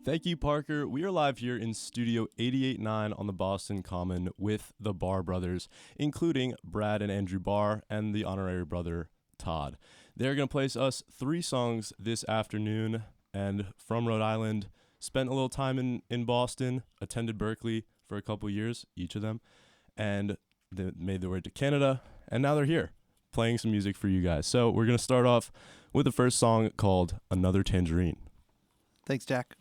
Thank you, Parker. We are live here in Studio 88.9 on the Boston Common with the Barr Brothers, including Brad and Andrew Barr and the honorary brother, Todd. They're going to play us 3 songs this afternoon, and from Rhode Island, spent a little time in Boston, attended Berkeley for a couple years, each of them, and they made their way to Canada, and now they're here playing some music for you guys. So we're going to start off with the first song called Another Tangerine. Thanks, Jack.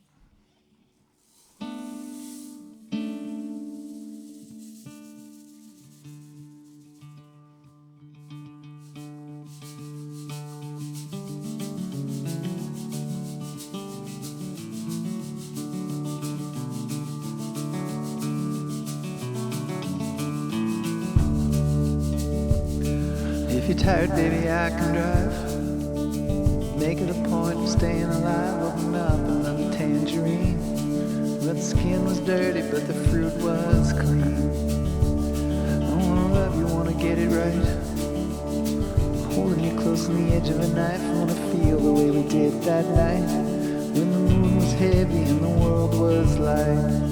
If you're tired, baby, I can drive. Make it a point of staying alive. Open up another tangerine. But the skin was dirty, but the fruit was clean. I wanna love you, wanna get it right. Holding you close on the edge of a knife. Wanna feel the way we did that night, when the moon was heavy and the world was light.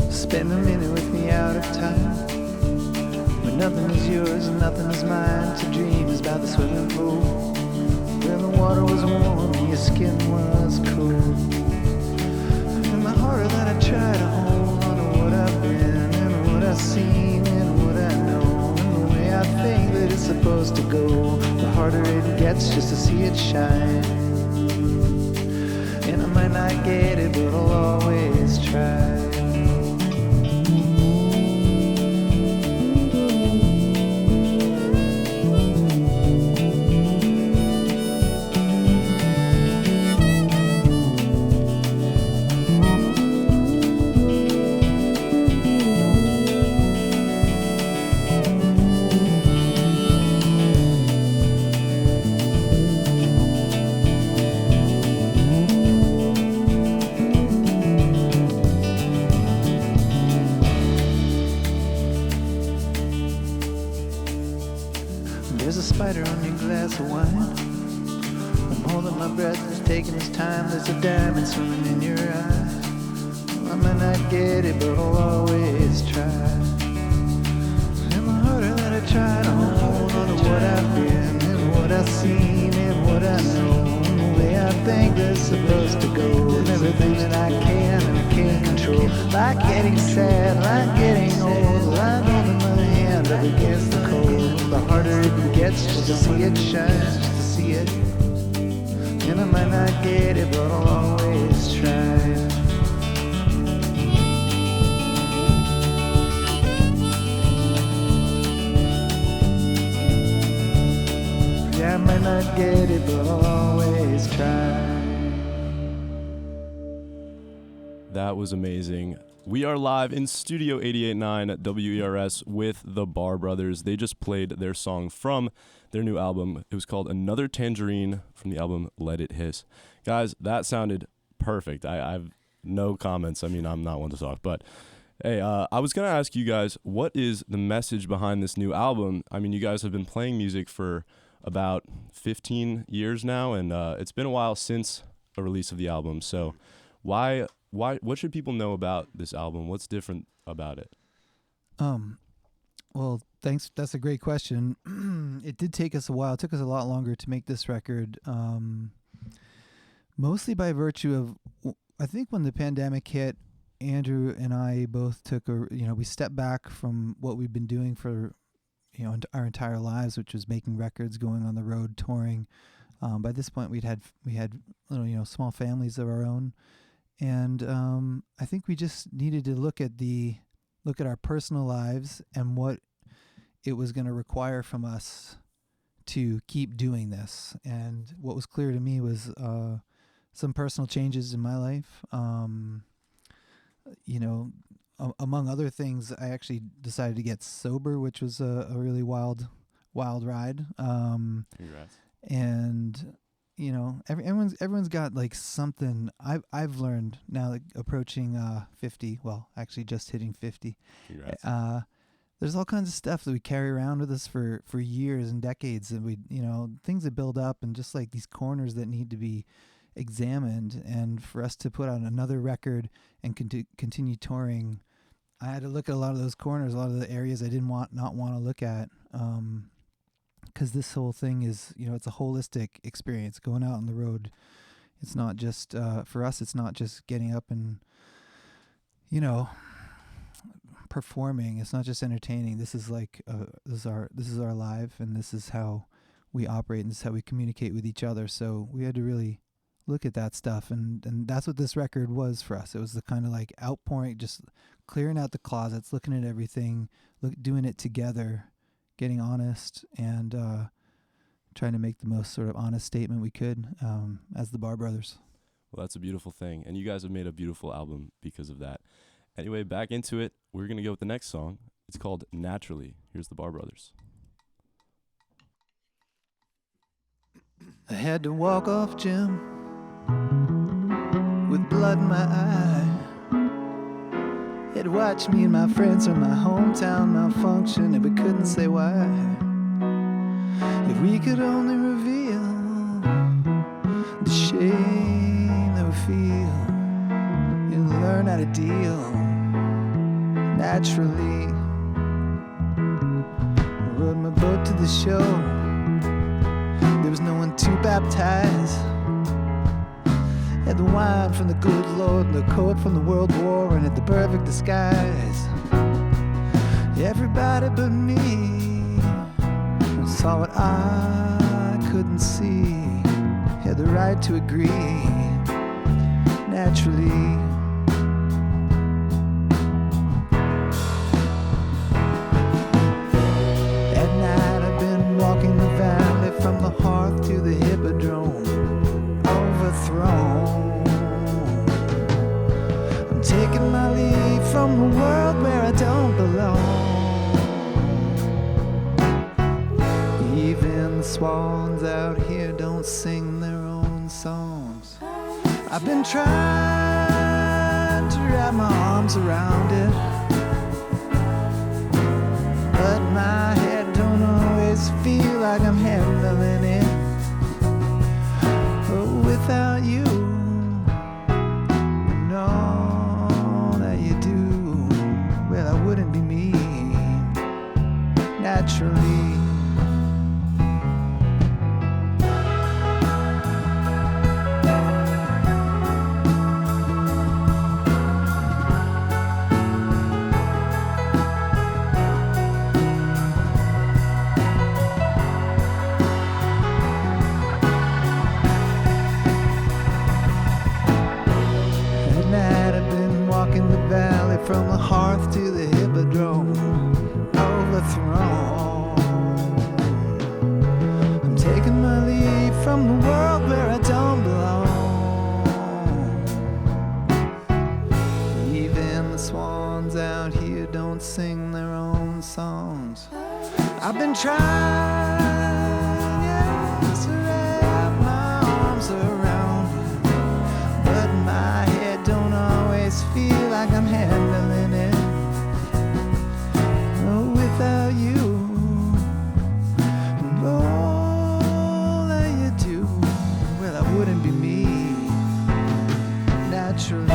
Spend a minute with me out of time, where nothing is yours and nothing is mine. To dream is by the swimming pool, where the water was warm and your skin was cool. And the harder that I try to hold on to what I've been and what I've seen and what I know and the way I think that it's supposed to go, the harder it gets just to see it shine. And I might not get it, but I'll always try. There's a spider on your glass of wine. I'm holding my breath, it's taking its time. There's a diamond swimming in your eye. I might not get it, but I'll always try. And the harder that I try to hold on to what I've been and what I've seen and what I know, and the way I think that's supposed to go, and everything that I can and can't control, like getting sad, like getting old, like holding my hand up against the cold. The harder it gets just to see it shine, just to see it. And I might not get it, but I'll always try. Yeah, I might not get it, but I'll always try. That was amazing. We are live in Studio 88.9 at WERS with the Barr Brothers. They just played their song from their new album. It was called Another Tangerine from the album Let It Hiss. Guys, that sounded perfect. I have no comments. I mean, I'm not one to talk, but hey, I was going to ask you guys, what is the message behind this new album? I mean, you guys have been playing music for about 15 years now, and it's been a while since a release of the album. So what should people know about this album? What's different about it? Well, thanks. That's a great question. It did take us a while. It took us a lot longer to make this record, mostly by virtue of, I think when the pandemic hit, Andrew and I both we stepped back from what we've been doing for, our entire lives, which was making records, going on the road, touring. By this point, we had small families of our own. And I think we just needed to look at our personal lives and what it was going to require from us to keep doing this. And what was clear to me was some personal changes in my life. Among other things, I actually decided to get sober, which was a really wild ride. Congrats. And everyone's got like something. I've learned now, like approaching 50. Well, actually, just hitting 50. Congrats. There's all kinds of stuff that we carry around with us for years and decades, and we things that build up, and just like these corners that need to be examined. And for us to put out another record and continue touring, I had to look at a lot of those corners, a lot of the areas I didn't want to look at. Because this whole thing is, it's a holistic experience. Going out on the road, it's not just for us. It's not just getting up and, performing. It's not just entertaining. This is like this is our life, and this is how we operate, and this is how we communicate with each other. So we had to really look at that stuff, and that's what this record was for us. It was the kind of like outpouring, just clearing out the closets, looking at everything, doing it together, getting honest, and trying to make the most sort of honest statement we could as the Barr Brothers. Well, that's a beautiful thing, and you guys have made a beautiful album because of that. Anyway, back into it. We're going to go with the next song. It's called Naturally. Here's the Barr Brothers. I had to walk off gym with blood in my eye. Had watched me and my friends from my hometown malfunction, and we couldn't say why. If we could only reveal the shame that we feel, and learn how to deal naturally. I rode my boat to the shore. There was no one to baptize. Had the wine from the good Lord and the coat from the World War, and had the perfect disguise. Everybody but me saw what I couldn't see. Had the right to agree naturally. At night I've been walking the valley from the hearth to the hippodrome, overthrown. I'm taking my leave from the world where I don't belong. Even the swans out here don't sing their own songs. I've been trying to wrap my arms around it, but my head don't always feel like I'm handling it. Oh, without you, I know that you do. Well, I wouldn't be me naturally. From the hearth to the hippodrome, overthrown. I'm taking my leave from the world where I don't belong. Even the swans out here don't sing their own songs. I've been trying, yes, to wrap my arms around you, but my head don't always feel like I'm handling it. Oh, without you, and all that you do, well, I wouldn't be me naturally.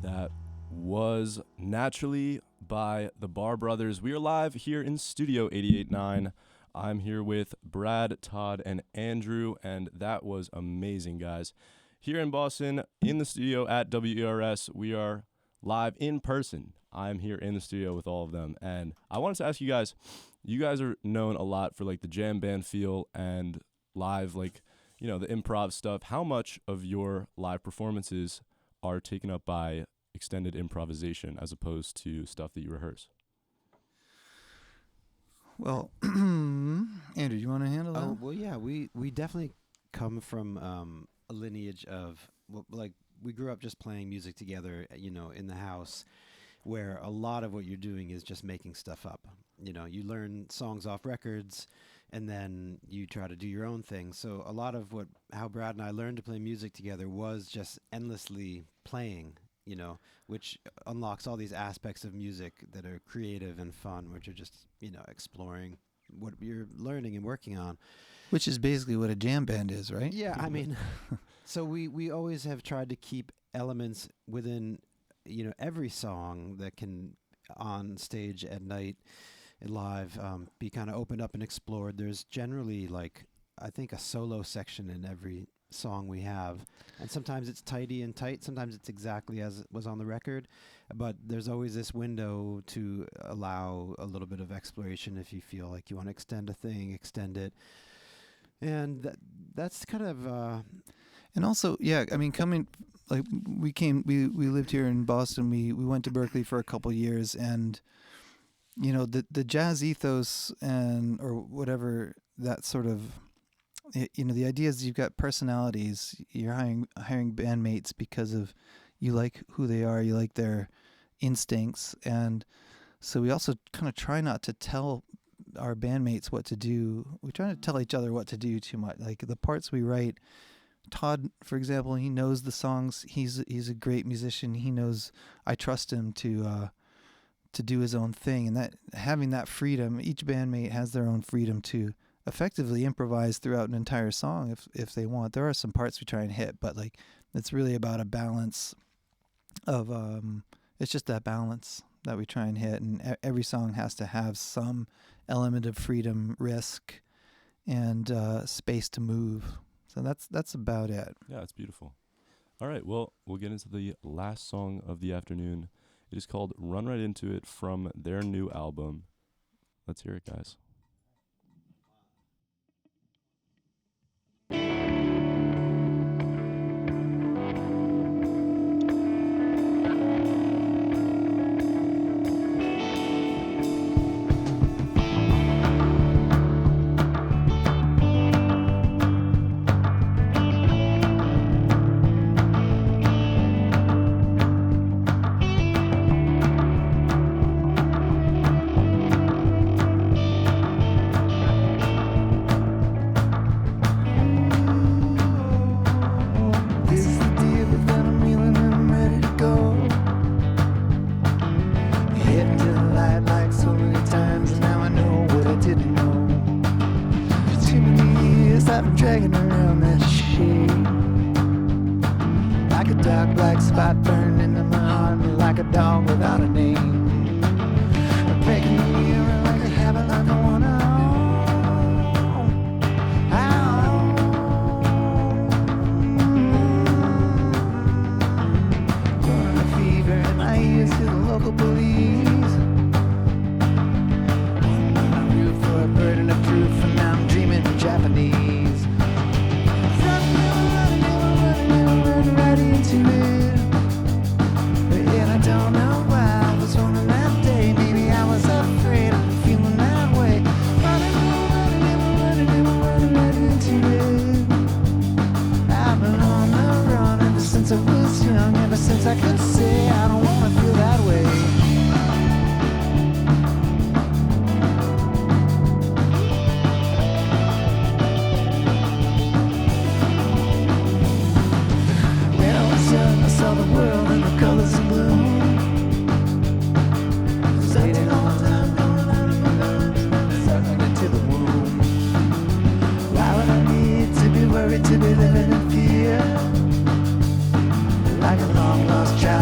That was Naturally by the Barr Brothers. We are live here in Studio 88.9. I'm here with Brad, Todd, and Andrew, and that was amazing, guys. Here in Boston, in the studio at WERS, we are live in person. I'm here in the studio with all of them, and I wanted to ask you guys are known a lot for like the jam band feel and live, like, you know, the improv stuff. How much of your live performances are taken up by extended improvisation as opposed to stuff that you rehearse? Well, Andrew, do you want to handle that? Oh, well, yeah, we definitely come from a lineage of, like, we grew up just playing music together, you know, in the house, where a lot of what you're doing is just making stuff up. You know, you learn songs off records, and then you try to do your own thing. So a lot of how Brad and I learned to play music together was just endlessly playing, you know, which unlocks all these aspects of music that are creative and fun, which are just, you know, exploring what you're learning and working on. Which is basically what a jam band is, right? Yeah, I mean, so we always have tried to keep elements within, you know, every song that can on stage at night and live be kind of opened up and explored. There's generally, like, I think a solo section in every song we have, and sometimes it's tidy and tight, sometimes it's exactly as it was on the record, but there's always this window to allow a little bit of exploration. If you feel like you want to extend a thing, extend it, and that's kind of and also, yeah, I mean, we lived here in Boston. We went to Berkeley for a couple years, and you know, the jazz ethos or whatever, that sort of, you know, the idea is you've got personalities. You're hiring bandmates because of you like who they are, you like their instincts, and so we also kind of try not to tell our bandmates what to do. We try to tell each other what to do too much. Like the parts we write, Todd, for example, he knows the songs. He's a great musician. He knows. I trust him to do his own thing, and that having that freedom, each bandmate has their own freedom to effectively improvise throughout an entire song if they want. There are some parts we try and hit, but like it's really about a balance of it's just that balance that we try and hit, and every song has to have some element of freedom, risk, and space to move. So that's about it. Yeah, it's beautiful. All right, well, we'll get into the last song of the afternoon. It is called Run Right Into It from their new album. Let's hear it, guys. Dragging around that shade, like a dark black spot burned into my heart, like a dog without a name. Breaking the mirror like a habit I don't wanna own. Growing a fever in my ears to the local police. One on a roof for a burden of proof, and now I'm dreaming in Japanese. Right into it, and I don't know why I was running that day. Maybe I was afraid of feeling that way. Running right into it. I've been on the run ever since I was young, ever since I could say I don't wanna feel that way. Saw the world in the colors of bloom. Waiting all the time, going out of my lungs, sucking into the womb. Why would I need to be worried, to be living in fear? Like a long lost child.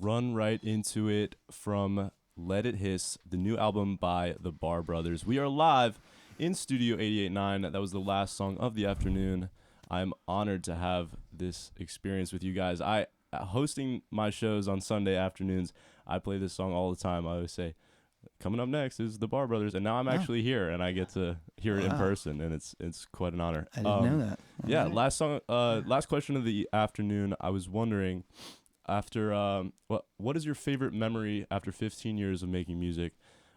run right into it from Let It Hiss, the new album by the Barr Brothers. We are live in Studio 88.9. That was the last song of the afternoon. I'm honored to have this experience with you guys. Hosting my shows on Sunday afternoons, I play this song all the time. I always say, coming up next is the Barr Brothers, and now I'm actually here, and I get to hear it in person, and it's quite an honor. I didn't know that. Yeah, last question of the afternoon. I was wondering, after what is your favorite memory after 15 years of making music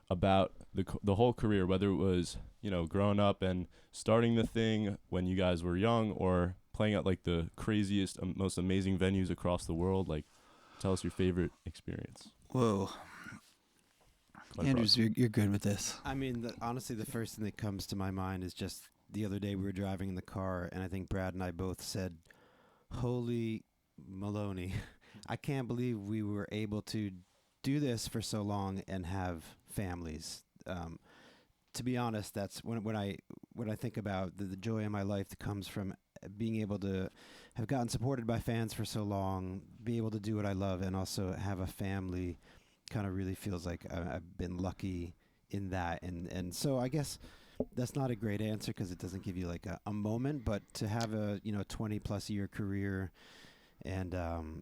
about the whole career, whether it was growing up and starting the thing when you guys were young, or playing at like the craziest, most amazing venues across the world. Like, tell us your favorite experience. Whoa. Andrews, you're good with this. I mean, honestly, the first thing that comes to my mind is just the other day we were driving in the car, and I think Brad and I both said, "Holy Maloney, I can't believe we were able to do this for so long and have families." To be honest, that's when I think about the joy in my life that comes from being able to have gotten supported by fans for so long, be able to do what I love, and also have a family. Kind of really feels like I've been lucky in that, and so I guess that's not a great answer because it doesn't give you like a moment, but to have a 20+ year career and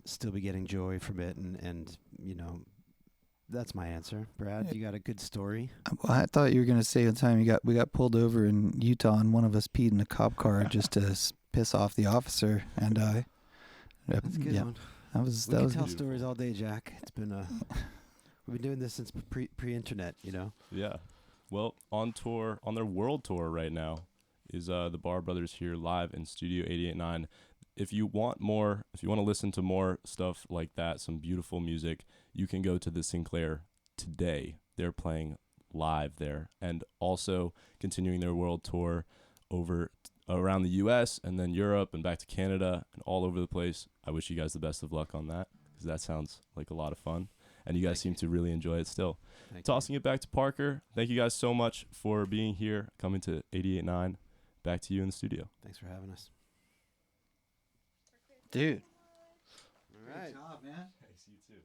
still be getting joy from it, and that's my answer. Brad, you got a good story? Well, I thought you were going to say the time we got pulled over in Utah, and one of us peed in a cop car just to piss off the officer, and that's a good one. That was we that can was tell good. stories all day, Jack. It's been we've been doing this since pre-internet, Yeah. Well, on their world tour right now is the Barr Brothers here live in Studio 88.9. If you want to listen to more stuff like that, some beautiful music, you can go to the Sinclair today. They're playing live there, and also continuing their world tour over around the U.S. and then Europe and back to Canada and all over the place. I wish you guys the best of luck on that, because that sounds like a lot of fun. And you guys seem to really enjoy it still. Tossing it back to Parker. Thank you guys so much for being here, coming to 88.9. Back to you in the studio. Thanks for having us. Dude. All right. Good job, man. Thanks, you too.